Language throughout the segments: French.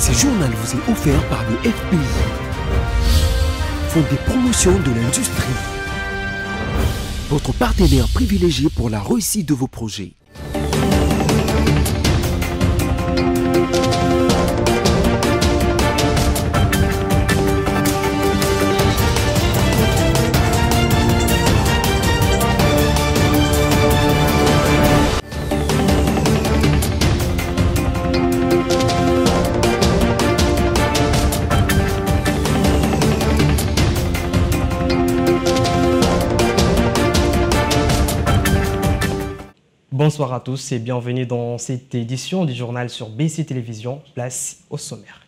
Ce journal vous est offert par le FPI, Fonds des promotions de l'industrie, votre partenaire privilégié pour la réussite de vos projets. Bonsoir à tous et bienvenue dans cette édition du journal sur BC Télévision. Place au sommaire.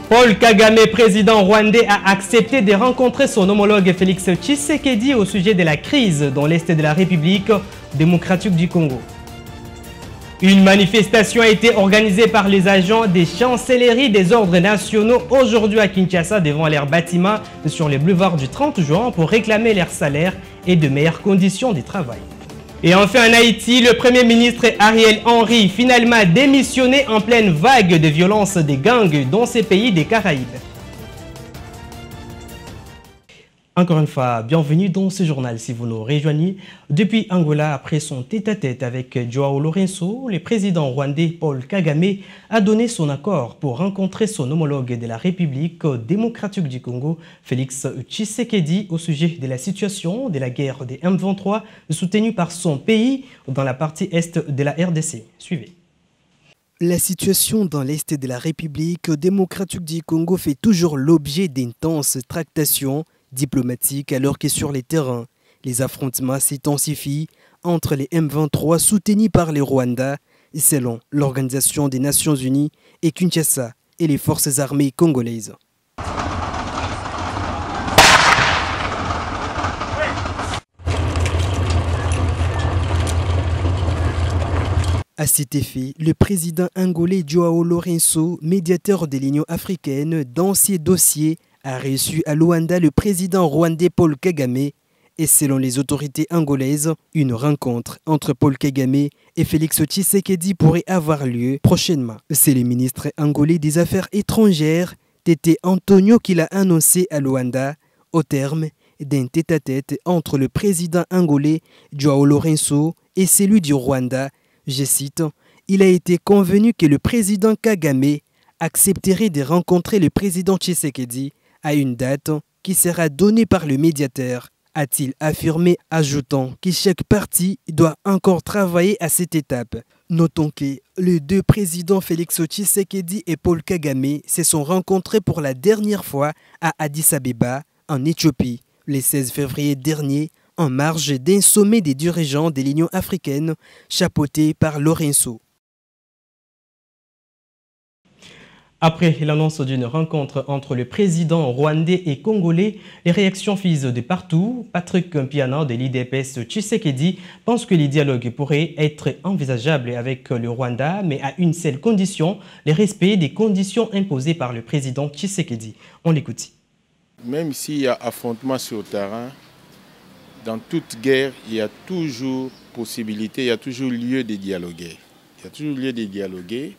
Paul Kagame, président rwandais, a accepté de rencontrer son homologue Félix Tshisekedi au sujet de la crise dans l'Est de la République démocratique du Congo. Une manifestation a été organisée par les agents des chancelleries des ordres nationaux aujourd'hui à Kinshasa devant leurs bâtiments sur les boulevards du 30 juin pour réclamer leurs salaires et de meilleures conditions de travail. Et enfin en Haïti, le Premier ministre Ariel Henry finalement démissionné en pleine vague de violence des gangs dans ces pays des Caraïbes. Encore une fois, bienvenue dans ce journal si vous nous rejoignez. Depuis Angola, après son tête-à-tête avec Joao Lourenço, le président rwandais Paul Kagame a donné son accord pour rencontrer son homologue de la République démocratique du Congo, Félix Tshisekedi, au sujet de la situation de la guerre des M23 soutenue par son pays dans la partie est de la RDC. Suivez. La situation dans l'est de la République démocratique du Congo fait toujours l'objet d'intenses tractations diplomatiques alors que sur les terrains, les affrontements s'intensifient entre les M23 soutenus par les Rwandais, selon l'Organisation des Nations Unies, et Kinshasa et les forces armées congolaises. À cet effet, le président angolais Joao Lourenço, médiateur de l'Union africaine dans ces dossiers, a reçu à Luanda le président rwandais Paul Kagame et selon les autorités angolaises, une rencontre entre Paul Kagame et Félix Tshisekedi pourrait avoir lieu prochainement. C'est le ministre angolais des Affaires étrangères, Tete Antonio, qui l'a annoncé à Luanda au terme d'un tête-à-tête entre le président angolais Joao Lourenço et celui du Rwanda. Je cite, « Il a été convenu que le président Kagame accepterait de rencontrer le président Tshisekedi à une date qui sera donnée par le médiateur », a-t-il affirmé, ajoutant que chaque partie doit encore travailler à cette étape. Notons que les deux présidents Félix Tshisekedi et Paul Kagame se sont rencontrés pour la dernière fois à Addis Abeba, en Éthiopie, le 16 février dernier, en marge d'un sommet des dirigeants de l'Union africaine, chapeauté par Lourenço. Après l'annonce d'une rencontre entre le président rwandais et congolais, les réactions fusent de partout. Patrick Mpiana de l'IDPS Tshisekedi pense que le dialogue pourrait être envisageable avec le Rwanda, mais à une seule condition, le respect des conditions imposées par le président Tshisekedi. On l'écoute. Même s'il y a affrontement sur le terrain, dans toute guerre, il y a toujours possibilité, il y a toujours lieu de dialoguer. Il y a toujours lieu de dialoguer.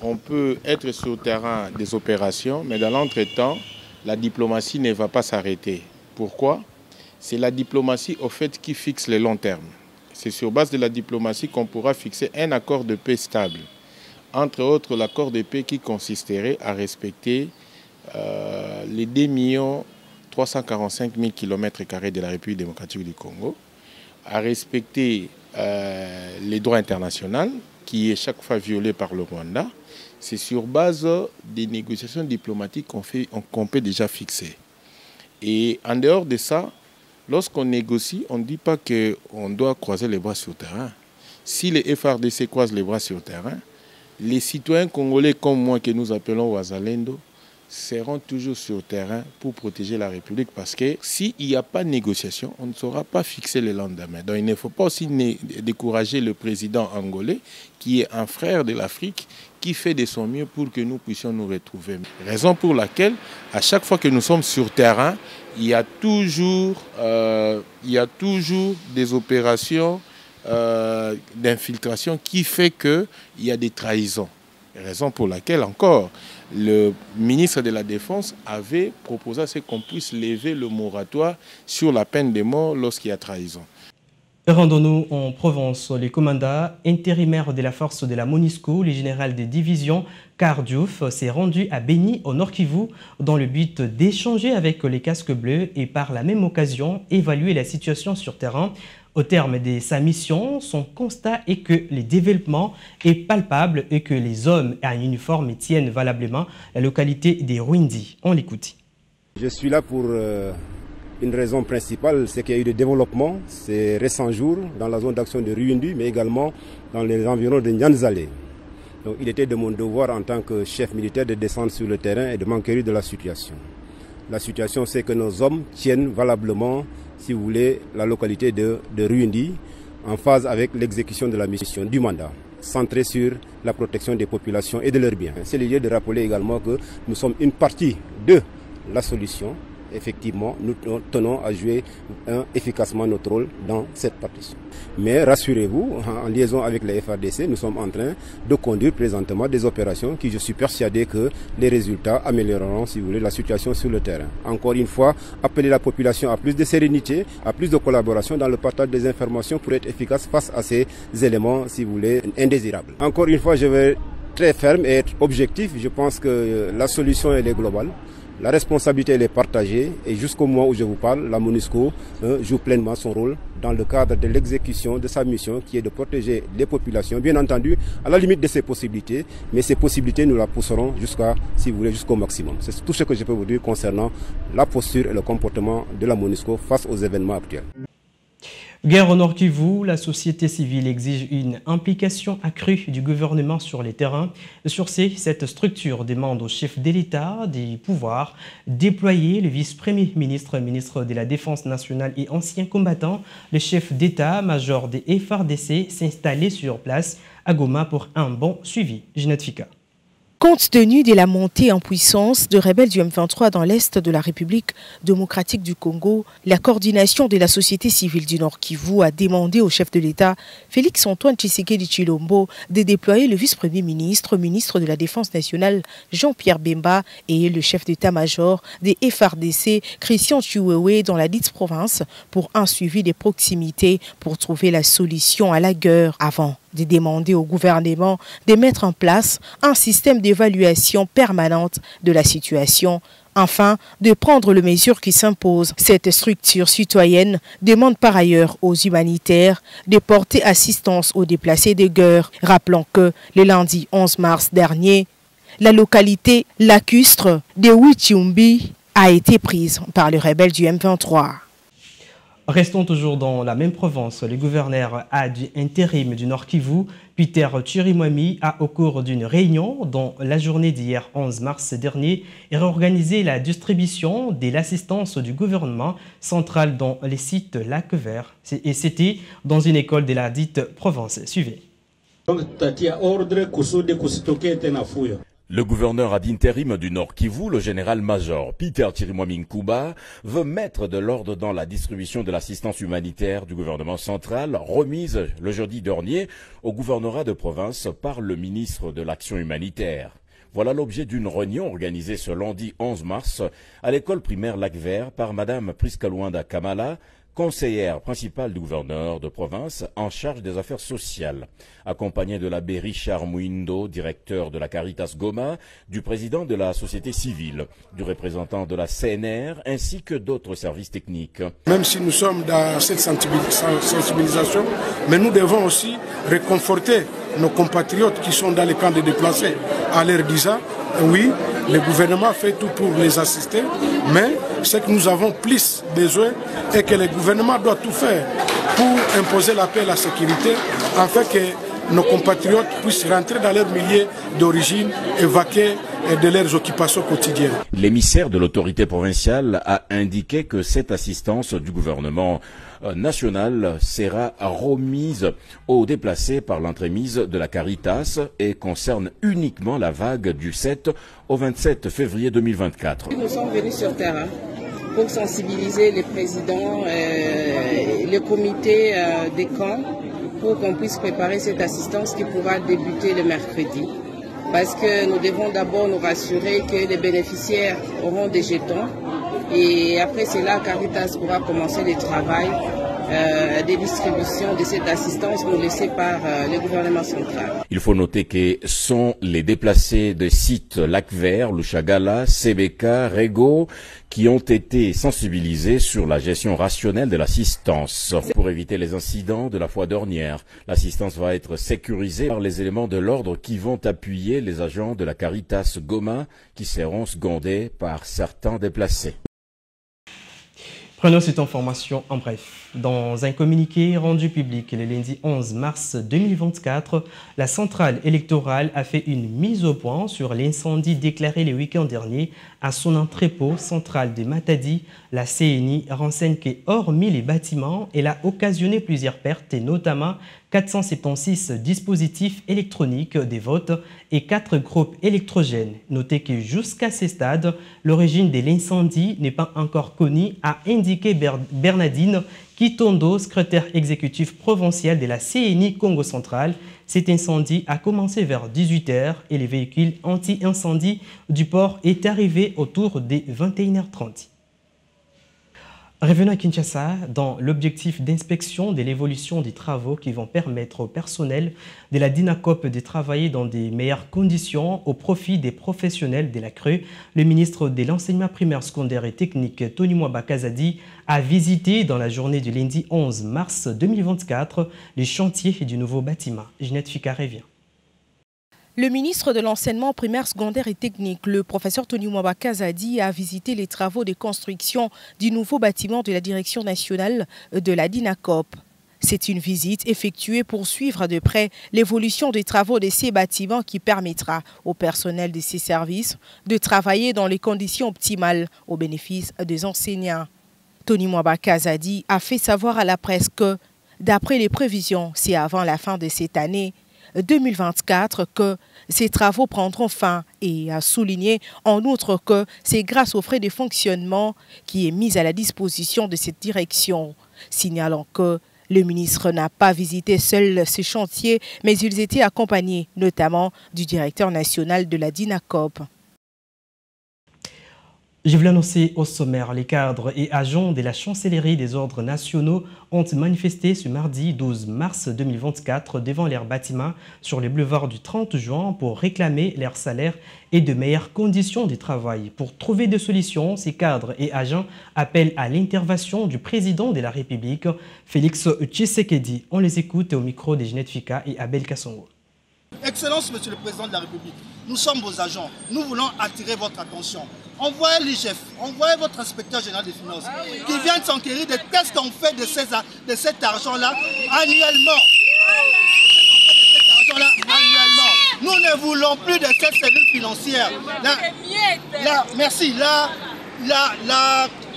On peut être sur le terrain des opérations, mais dans l'entretemps, la diplomatie ne va pas s'arrêter. Pourquoi? C'est la diplomatie au fait qui fixe le long terme. C'est sur base de la diplomatie qu'on pourra fixer un accord de paix stable. Entre autres, l'accord de paix qui consisterait à respecter les 2 345 000 km² de la République démocratique du Congo, à respecter les droits internationaux, qui est chaque fois violé par le Rwanda. C'est sur base des négociations diplomatiques qu'on peut déjà fixer. Et en dehors de ça, lorsqu'on négocie, on ne dit pas qu'on doit croiser les bras sur le terrain. Si les FRDC croisent les bras sur le terrain, les citoyens congolais comme moi, que nous appelons Wazalendo, seront toujours sur le terrain pour protéger la République, parce que s'il n'y a pas de négociation, on ne saura pas fixer le lendemain. Donc il ne faut pas aussi décourager le président angolais, qui est un frère de l'Afrique, qui fait de son mieux pour que nous puissions nous retrouver. Raison pour laquelle, à chaque fois que nous sommes sur le terrain, il y a toujours des opérations d'infiltration qui fait qu'il y a des trahisons. Raison pour laquelle encore le ministre de la Défense avait proposé à ce qu'on puisse lever le moratoire sur la peine de mort lorsqu'il y a trahison. Rendons-nous en Provence. Les commandants intérimaires de la force de la MONUSCO, le général de division Kardiouf, s'est rendu à Béni, au Nord Kivu, dans le but d'échanger avec les casques bleus et par la même occasion évaluer la situation sur terrain. Au terme de sa mission, son constat est que le développement est palpable et que les hommes en uniforme tiennent valablement la localité des Rwindi. On l'écoute. Je suis là pour une raison principale, c'est qu'il y a eu des développements ces récents jours dans la zone d'action de Rwindi, mais également dans les environs de Nyanzale. Donc il était de mon devoir en tant que chef militaire de descendre sur le terrain et de m'enquérir de la situation. La situation, c'est que nos hommes tiennent valablement, si vous voulez, la localité de Rwindi en phase avec l'exécution de la mission du mandat, centrée sur la protection des populations et de leurs biens. C'est le lieu de rappeler également que nous sommes une partie de la solution. Effectivement, nous tenons à jouer efficacement notre rôle dans cette partition. Mais rassurez-vous, en liaison avec les FARDC, nous sommes en train de conduire présentement des opérations qui, je suis persuadé que les résultats amélioreront, si vous voulez, la situation sur le terrain. Encore une fois, appeler la population à plus de sérénité, à plus de collaboration dans le partage des informations pour être efficace face à ces éléments, si vous voulez, indésirables. Encore une fois, je vais être très ferme et être objectif. Je pense que la solution, elle est globale. La responsabilité elle est partagée et jusqu'au moment où je vous parle, la MONUSCO joue pleinement son rôle dans le cadre de l'exécution de sa mission qui est de protéger les populations, bien entendu, à la limite de ses possibilités, mais ces possibilités nous la pousserons jusqu'à, si vous voulez, jusqu'au maximum. C'est tout ce que je peux vous dire concernant la posture et le comportement de la MONUSCO face aux événements actuels. Guerre au Nord Kivu, la société civile exige une implication accrue du gouvernement sur les terrains. Sur cette structure demande au chef de l'État des pouvoirs déployer le vice-premier ministre, ministre de la Défense nationale et ancien combattant, le chef d'État-major des FARDC s'installer sur place à Goma pour un bon suivi. Ginette Fika. Compte tenu de la montée en puissance de rebelles du M23 dans l'est de la République démocratique du Congo, la coordination de la société civile du Nord Kivu a demandé au chef de l'État, Félix-Antoine Tshisekedi Tshilombo, de déployer le vice-premier ministre, ministre de la Défense nationale Jean-Pierre Bemba et le chef d'état-major des FARDC Christian Chiwewe dans la dite province pour un suivi des proximités pour trouver la solution à la guerre avant de demander au gouvernement de mettre en place un système d'évaluation permanente de la situation, enfin de prendre les mesures qui s'imposent. Cette structure citoyenne demande par ailleurs aux humanitaires de porter assistance aux déplacés de guerre. Rappelons que le lundi 11 mars dernier, la localité lacustre de Wichumbi a été prise par les rebelles du M23. Restons toujours dans la même province. Le gouverneur intérim du Nord Kivu, Peter Chirimwami, a au cours d'une réunion dans la journée d'hier 11 mars dernier réorganisé la distribution de l'assistance du gouvernement central dans les sites Lac Vert. Et c'était dans une école de la dite province. Suivez. Le gouverneur ad interim du Nord Kivu, le général-major Peter Chirimwami Nkuba, veut mettre de l'ordre dans la distribution de l'assistance humanitaire du gouvernement central, remise le jeudi dernier au gouvernorat de province par le ministre de l'Action humanitaire. Voilà l'objet d'une réunion organisée ce lundi 11 mars à l'école primaire Lac Vert par Madame Priska Luanda Kamala, conseillère principale du gouverneur de province en charge des affaires sociales, accompagnée de l'abbé Richard Mouindo, directeur de la Caritas Goma, du président de la société civile, du représentant de la CNR, ainsi que d'autres services techniques. Même si nous sommes dans cette sensibilisation, mais nous devons aussi réconforter nos compatriotes qui sont dans les camps de déplacés en leur disant, oui, le gouvernement fait tout pour les assister, mais ce que nous avons plus besoin est que le gouvernement doit tout faire pour imposer la paix et la sécurité, afin que nos compatriotes puissent rentrer dans leur milieu d'origine et vaquer de leurs occupations quotidiennes. L'émissaire de l'autorité provinciale a indiqué que cette assistance du gouvernement national sera remise aux déplacés par l'entremise de la Caritas et concerne uniquement la vague du 7 au 27 février 2024. Nous sommes venus sur terrain pour sensibiliser les présidents, le comité des camps pour qu'on puisse préparer cette assistance qui pourra débuter le mercredi. Parce que nous devons d'abord nous rassurer que les bénéficiaires auront des jetons et après cela, Caritas pourra commencer le travail des distributions de cette assistance nous laissée par le gouvernement central. Il faut noter que sont les déplacés de sites Lac Vert, Luchagala, Sebeka, Rego qui ont été sensibilisés sur la gestion rationnelle de l'assistance. Pour éviter les incidents de la fois dernière, l'assistance va être sécurisée par les éléments de l'ordre qui vont appuyer les agents de la Caritas Goma qui seront secondés par certains déplacés. Prenons cette information en bref. Dans un communiqué rendu public le lundi 11 mars 2024, la centrale électorale a fait une mise au point sur l'incendie déclaré le week-end dernier à son entrepôt central de Matadi. La CNI renseigne que, hormis les bâtiments, elle a occasionné plusieurs pertes, et notamment 476 dispositifs électroniques des votes et 4 groupes électrogènes. Notez que jusqu'à ce stade, l'origine de l'incendie n'est pas encore connue, a indiqué Bernardine Kitondo, secrétaire exécutif provincial de la CNI Congo Central. Cet incendie a commencé vers 18 h et les véhicules anti-incendie du port est arrivé autour des 21h30. Revenons à Kinshasa dans l'objectif d'inspection de l'évolution des travaux qui vont permettre au personnel de la DINACOP de travailler dans de meilleures conditions au profit des professionnels de la CRE. Le ministre de l'Enseignement primaire, secondaire et technique, Tony Mwaba Kazadi, a visité dans la journée du lundi 11 mars 2024 les chantiers du nouveau bâtiment. Ginette Fika revient. Le ministre de l'Enseignement primaire, secondaire et technique, le professeur Tony Mwaba Kazadi, a visité les travaux de construction du nouveau bâtiment de la Direction nationale de la DINACOP. C'est une visite effectuée pour suivre de près l'évolution des travaux de ces bâtiments qui permettra au personnel de ces services de travailler dans les conditions optimales au bénéfice des enseignants. Tony Mwaba Kazadi a fait savoir à la presse que, d'après les prévisions, c'est avant la fin de cette année 2024 que ces travaux prendront fin et a souligné en outre que c'est grâce aux frais de fonctionnement qui est mis à la disposition de cette direction, signalant que le ministre n'a pas visité seul ces chantiers, mais ils étaient accompagnés notamment du directeur national de la DINACOP. Je voulais annoncer au sommaire, les cadres et agents de la chancellerie des ordres nationaux ont manifesté ce mardi 12 mars 2024 devant leurs bâtiments sur les boulevards du 30 juin pour réclamer leurs salaires et de meilleures conditions de travail. Pour trouver des solutions, ces cadres et agents appellent à l'intervention du président de la République, Félix Tshisekedi. On les écoute au micro de Ginette Fika et Abel Kassongo. Excellence, Monsieur le Président de la République, nous sommes vos agents. Nous voulons attirer votre attention. Envoyez l'IGF, envoyez votre inspecteur général des finances qui vient de s'enquérir de qu'est-ce qu'on fait de cet argent-là annuellement. Nous ne voulons plus de cette cellule financière.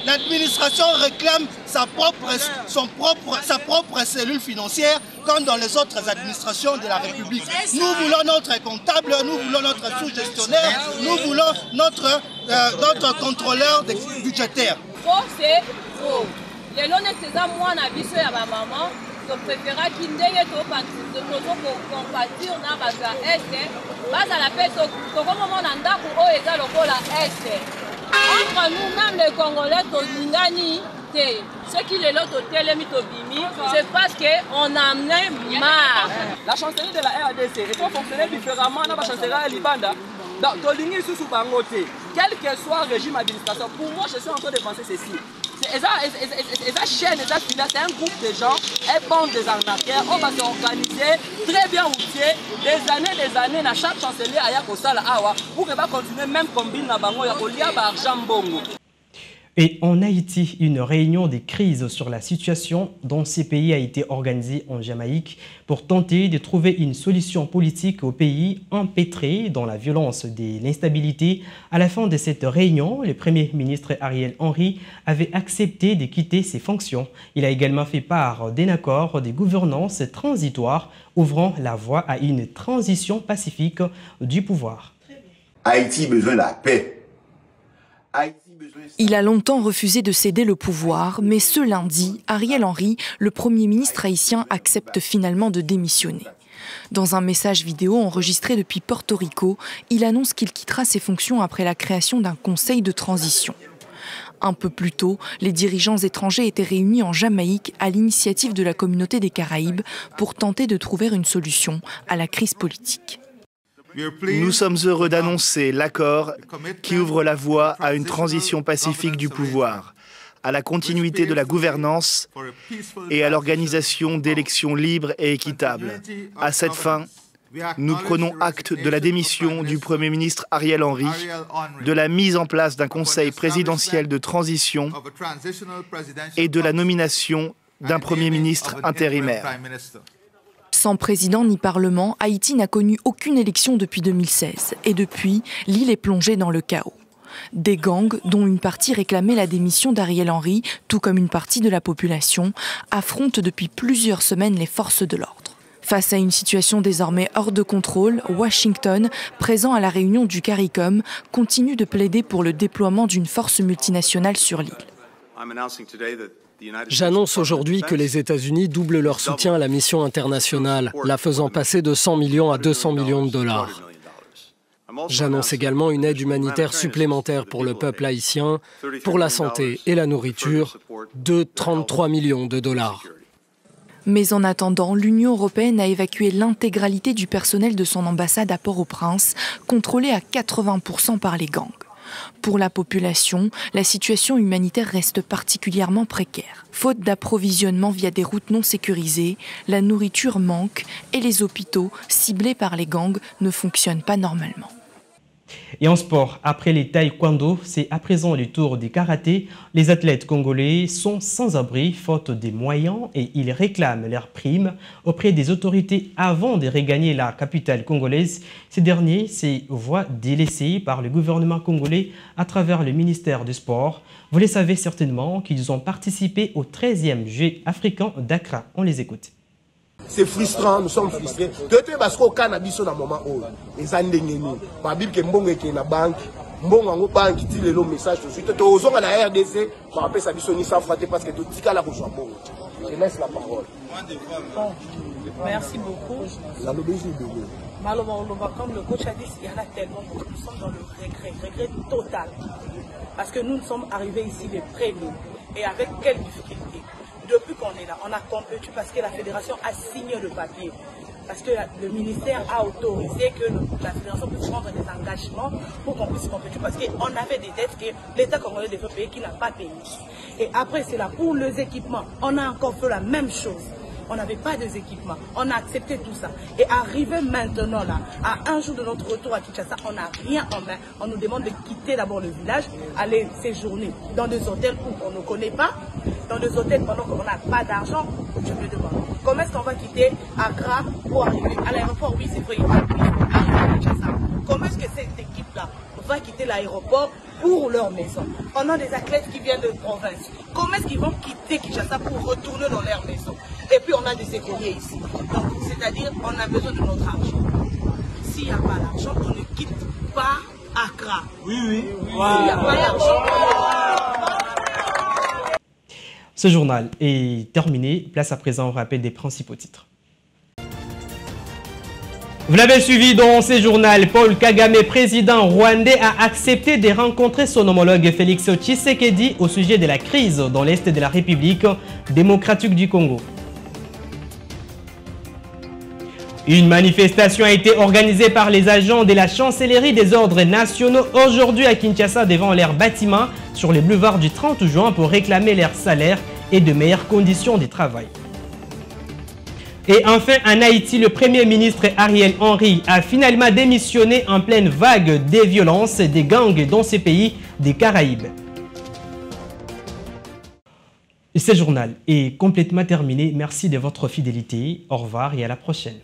L'administration réclame sa propre cellule financière comme dans les autres administrations de la République. Nous voulons notre comptable, nous voulons notre sous-gestionnaire, nous voulons notre contrôleur budgétaire. Entre nous-mêmes les Congolais, ceux qui les lotent au Télémi, c'est parce qu'on en a marre. La chancellerie de la RDC, il faut fonctionner différemment dans la chancellerie de Libanda. Quel que soit le régime administratif, pour moi je suis en train de penser ceci. C'est un groupe de gens, un bande des arnaqueurs, on va s'organiser très bien outillés, des années, dans chaque chancelier à Yakosala Awa, pour que va continuer même combine na bango ya kolia ba argent bongo. Et en Haïti, une réunion des crises sur la situation dans ces pays a été organisée en Jamaïque pour tenter de trouver une solution politique au pays empêtré dans la violence de l'instabilité. À la fin de cette réunion, le Premier ministre Ariel Henry avait accepté de quitter ses fonctions. Il a également fait part d'un accord de gouvernance transitoire ouvrant la voie à une transition pacifique du pouvoir. Haïti a besoin de la paix. Haïti Il a longtemps refusé de céder le pouvoir, mais ce lundi, Ariel Henry, le Premier ministre haïtien, accepte finalement de démissionner. Dans un message vidéo enregistré depuis Porto Rico, il annonce qu'il quittera ses fonctions après la création d'un conseil de transition. Un peu plus tôt, les dirigeants étrangers étaient réunis en Jamaïque à l'initiative de la communauté des Caraïbes pour tenter de trouver une solution à la crise politique. Nous sommes heureux d'annoncer l'accord qui ouvre la voie à une transition pacifique du pouvoir, à la continuité de la gouvernance et à l'organisation d'élections libres et équitables. À cette fin, nous prenons acte de la démission du Premier ministre Ariel Henry, de la mise en place d'un conseil présidentiel de transition et de la nomination d'un Premier ministre intérimaire. Sans président ni parlement, Haïti n'a connu aucune élection depuis 2016. Et depuis, l'île est plongée dans le chaos. Des gangs, dont une partie réclamait la démission d'Ariel Henry, tout comme une partie de la population, affrontent depuis plusieurs semaines les forces de l'ordre. Face à une situation désormais hors de contrôle, Washington, présent à la réunion du CARICOM, continue de plaider pour le déploiement d'une force multinationale sur l'île. J'annonce aujourd'hui que les États-Unis doublent leur soutien à la mission internationale, la faisant passer de 100 millions à 200 millions de dollars. J'annonce également une aide humanitaire supplémentaire pour le peuple haïtien, pour la santé et la nourriture, de 33 millions de dollars. Mais en attendant, l'Union européenne a évacué l'intégralité du personnel de son ambassade à Port-au-Prince, contrôlée à 80% par les gangs. Pour la population, la situation humanitaire reste particulièrement précaire. Faute d'approvisionnement via des routes non sécurisées, la nourriture manque et les hôpitaux, ciblés par les gangs, ne fonctionnent pas normalement. Et en sport, après les taekwondo, c'est à présent le tour du karaté. Les athlètes congolais sont sans abri, faute des moyens, et ils réclament leurs primes auprès des autorités avant de regagner la capitale congolaise. Ces derniers se voient délaissés par le gouvernement congolais à travers le ministère du Sport. Vous le savez certainement qu'ils ont participé au 13e Jeux africains d'Accra. On les écoute. C'est frustrant, nous sommes frustrés. Peut-être parce qu'au cannabis, on a un moment où les andengénis, ma Bible qui mbonge qui est na banque, mbonge en banque qui tire le message tout de suite. Tu as la RDC, je rappelle ça bisoni sans frater parce que tu as la bouche en bon. Je laisse la parole. Merci beaucoup. Malheureusement, comme le coach a dit, il y en a tellement beaucoup. Nous sommes dans le regret total. Parce que nous sommes arrivés ici les premiers. Et avec quelle difficulté? Depuis qu'on est là, on a compétu parce que la fédération a signé le papier. Parce que le ministère a autorisé que la fédération puisse prendre des engagements pour qu'on puisse compétir. Parce qu'on avait des dettes que l'État congolais devait payer qui n'a pas payé. Et après, c'est là pour les équipements. On a encore fait la même chose. On n'avait pas des équipements. On a accepté tout ça. Et arrivé maintenant là, à un jour de notre retour à Kinshasa, on n'a rien en main. On nous demande de quitter d'abord le village, aller séjourner dans des hôtels où on ne connaît pas, dans des hôtels pendant qu'on n'a pas d'argent. Je me demande comment est-ce qu'on va quitter Accra pour arriver à l'aéroport. Oui, c'est vrai, il faut arriver à Kinshasa. Comment est-ce que cette équipe-là va quitter l'aéroport pour leur maison? On a des athlètes qui viennent de province. Comment est-ce qu'ils vont quitter Kinshasa pour retourner dans leur maison? Et puis on a des écoliers ici. Donc, c'est-à-dire on a besoin de notre argent. S'il n'y a pas d'argent, on ne quitte pas Accra. Oui. S'il n'y a pas d'argent. Ce journal est terminé. Place à présent au rappel des principaux titres. Vous l'avez suivi dans ce journal, Paul Kagame, président rwandais, a accepté de rencontrer son homologue Félix Tshisekedi au sujet de la crise dans l'Est de la République démocratique du Congo. Une manifestation a été organisée par les agents de la chancellerie des ordres nationaux aujourd'hui à Kinshasa devant leurs bâtiments sur les boulevards du 30 juin pour réclamer leurs salaires et de meilleures conditions de travail. Et enfin, en Haïti, le Premier ministre Ariel Henry a finalement démissionné en pleine vague des violences et des gangs dans ce pays des Caraïbes. Et ce journal est complètement terminé. Merci de votre fidélité. Au revoir et à la prochaine.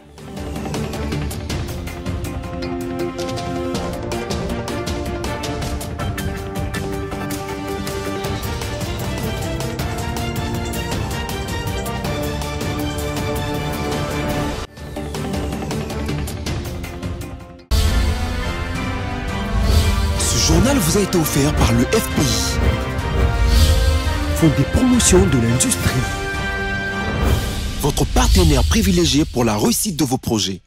Ce journal vous a été offert par le FPI, Fonds des promotions de l'industrie, votre partenaire privilégié pour la réussite de vos projets.